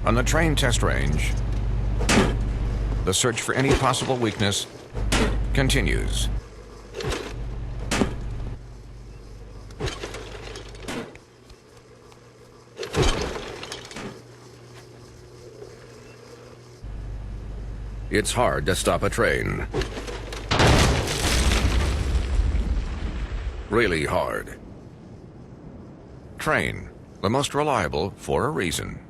On the Trane test range, the search for any possible weakness continues. It's hard to stop a train. Really hard. Trane, the most reliable for a reason.